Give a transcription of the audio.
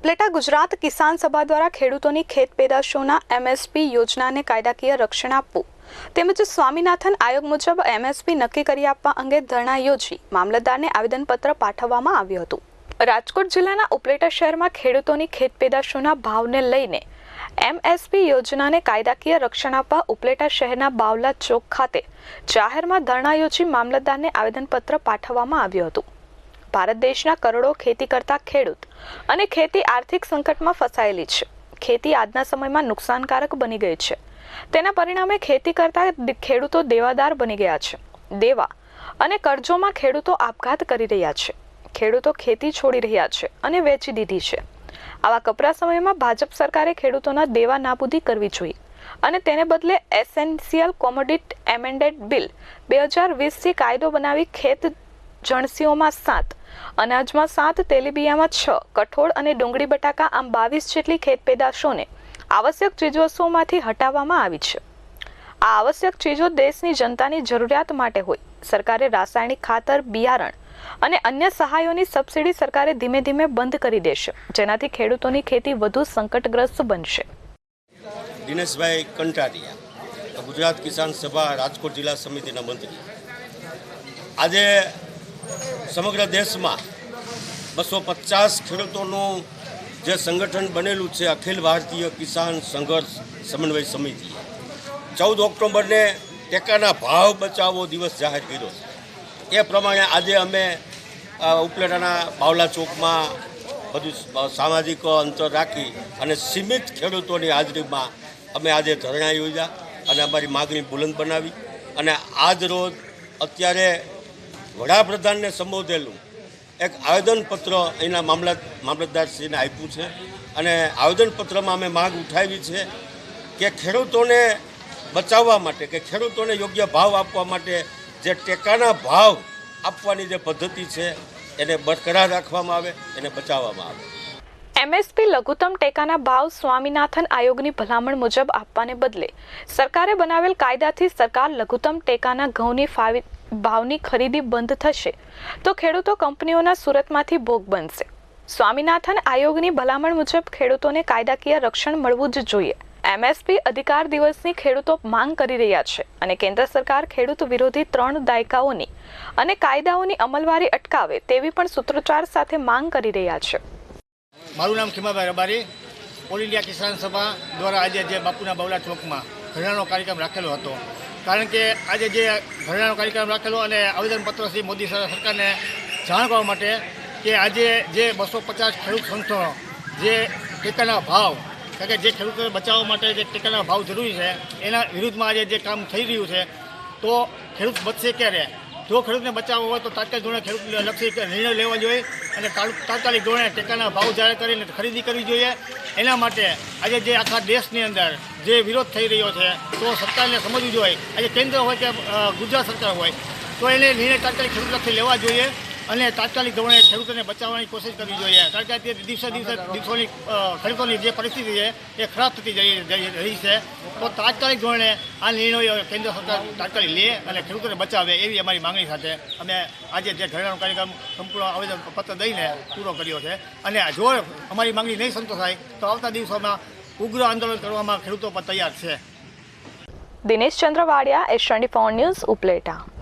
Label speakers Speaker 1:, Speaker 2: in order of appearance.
Speaker 1: ઉપલેટા ગુજરાત કિસાન સભા દ્વારા ખેડૂતોની ખેત પેદાશોના એમએસપી યોજનાને કાયદાકીય રક્ષણ આપવું તેમજ સ્વામીનાથન આયોગ મુજબ એમએસપી નક્કી કરી આપવા અંગે ધરણા યોજી મામલતદારને આવેદનપત્ર પાઠવવામાં આવ્યું હતું। રાજકોટ જિલ્લાના ઉપલેટા શહેરમાં ખેડૂતોની ખેત પેદાશોના ભાવને લઈને એમએસપી યોજનાને કાયદાકીય રક્ષણ આપવા ઉપલેટા શહેરના બાવલા ચોક ખાતે જાહેરમાં ધરણા યોજી મામલતદારને આવેદનપત્ર પાઠવવામાં આવ્યું હતું। ભારત દેશના કરોડો ખેતી કરતા ખેડૂત અને ખેતી આર્થિક સંકટમાં ફસાયેલી છે। ખેતી આજના સમયમાં નુકસાનકારક બની ગઈ છે। તેના પરિણામે ખેતી કરતા ખેડૂતો દેવાદાર બની ગયા છે। દેવા અને કર્જોમાં ખેડૂતો આપઘાત કરી રહ્યા છે। ખેડૂતો ખેતી છોડી રહ્યા છે અને વેચી દીધી છે। આવા કપરા સમયમાં ભાજપ સરકારે ખેડૂતોના દેવા નાબૂદી કરવી જોઈએ અને તેને બદલે એસેન્શિયલ કોમોડિટી એમેન્ડેડ બિલ 2020 થી કાયદો બનાવી ખેત જણસીઓમાં 7, અનાજમાં 7, તેલીબિયામાં 6, કઠોળ અને ડુંગળી બટાકા આમ 22 જેટલી ખેત પેદાશોને આવશ્યક ચીજવસ્તુઓમાંથી હટાવવામાં આવી છે। આ આવશ્યક ચીજો દેશની જનતાની જરૂરિયાત માટે હોય। સરકારે રાસાયણિક ખાતર, બિયારણ અને અન્ય સહાયોની સબસિડી સરકારે ધીમે ધીમે બંધ કરી દેશે, જેનાથી ખેડૂતોની ખેતી વધુ સંકટગ્રસ્ત બનશે।
Speaker 2: દિનેશભાઈ કંટારિયા, ગુજરાત કિસાન સભા રાજકોટ જિલ્લા સમિતિના મંત્રી। આજે સમગ્ર દેશમાં 250 ખેડૂતોનું જે સંગઠન બનેલું છે અખિલ ભારતીય કિસાન સંઘર્ષ સમન્વય સમિતિ 14 ઓક્ટોબરને ટેકાના ભાવ બચાવો દિવસ જાહેર કર્યો છે। એ પ્રમાણે આજે અમે ઉપલેટાના બાવલા ચોકમાં બધું સામાજિક અંતર રાખી અને સીમિત ખેડૂતોની હાજરીમાં અમે આજે ધરણા યોજ્યા અને અમારી માગણી બુલંદ બનાવી અને આજ રોજ અત્યારે વડાપ્રધાનને સંબોધેલું એક આવેદનપત્ર અહીંના મામલતદારશ્રીને આપ્યું છે અને આવેદનપત્રમાં અમે માગ ઉઠાવી છે કે ખેડૂતોને બચાવવા માટે કે ખેડૂતોને યોગ્ય ભાવ આપવા માટે જે ટેકાના ભાવ આપવાની જે પદ્ધતિ છે એને બરકરાર રાખવામાં આવે, એને બચાવવામાં આવે।
Speaker 1: એમએસપી લઘુત્તમ ટેકાના ભાવ સ્વામીનાથન આયોગની ભલામણ મુજબ આપવાને બદલે સરકારે બનાવેલ કાયદાથી સરકાર લઘુત્તમ ટેકાના ઘઉંની ભાવની ખરીદી બંધ થશે તો ખેડૂતો કંપનીઓના સુરતમાંથી ભોગ બનશે। સ્વામીનાથન આયોગની ભલામણ મુજબ ખેડૂતોને કાયદાકીય રક્ષણ મળવું જ જોઈએ। એમએસપી અધિકાર દિવસની ખેડૂતો માંગ કરી રહ્યા છે અને કેન્દ્ર સરકાર ખેડૂત વિરોધી 3 દાયકાઓની અને કાયદાઓની અમલવારી અટકાવે તેવી પણ સૂત્રોચ્ચાર સાથે માંગ કરી રહ્યા છે।
Speaker 3: મારું નામ ખીમાભાઈ રબારી, ઓલ ઇન્ડિયા કિસાન સભા દ્વારા આજે જે બાપુના બાવલા ચોકમાં ધરણાનો કાર્યક્રમ રાખેલો હતો। કારણ કે આજે જે ધરણાનો કાર્યક્રમ રાખેલો અને આવેદનપત્ર શ્રી મોદી સરકારને જાણ કરવા માટે કે આજે જે 250 ખેડૂત સંસ્થાનો જે ટેકાના ભાવ, કારણ કે જે ખેડૂતોને બચાવવા માટે જે ટેકાના ભાવ જરૂરી છે એના વિરુદ્ધમાં આજે જે કામ થઈ રહ્યું છે તો ખેડૂત બચશે ક્યારે? જો ખેડૂતને બચાવવો હોય તો તાત્કાલિક ધોરણે ખેડૂત લક્ષી નિર્ણય લેવા જોઈએ અને તાત્કાલિક ધોરણે ટેકાના ભાવ જાહેર કરીને ખરીદી કરવી જોઈએ। એના માટે આજે જે આખા દેશની અંદર જે વિરોધ થઈ રહ્યો છે તો સરકારને સમજવું જોઈએ। આજે કેન્દ્ર હોય કે ગુજરાત સરકાર હોય તો એને નિર્ણય તાત્કાલિક ખેડૂત લક્ષી લેવા જોઈએ અને તાત્કાલિક ધોરણે ખેડૂતોને બચાવવાની કોશિશ કરવી જોઈએ। કારણ કે અત્યારે દિવસોની ખેડૂતોની જે પરિસ્થિતિ છે એ ખરાબ થતી જઈ રહી છે તો તાત્કાલિક ધોરણે આ નિર્ણયો કેન્દ્ર સરકાર તાત્કાલિક લે અને ખેડૂતોને બચાવે એવી અમારી માંગણી સાથે અમે આજે જે ધરણાનો કાર્યક્રમ સંપૂર્ણ આવેદનપત્ર દઈને પૂરો કર્યો છે અને જો અમારી માંગણી નહીં સંતોષાય તો આવતા દિવસોમાં ઉગ્ર આંદોલન કરવામાં ખેડૂતો પણ તૈયાર છે।
Speaker 1: દિનેશ ચંદ્ર વાડિયા, એસ24 ન્યૂઝ, ઉપલેટા।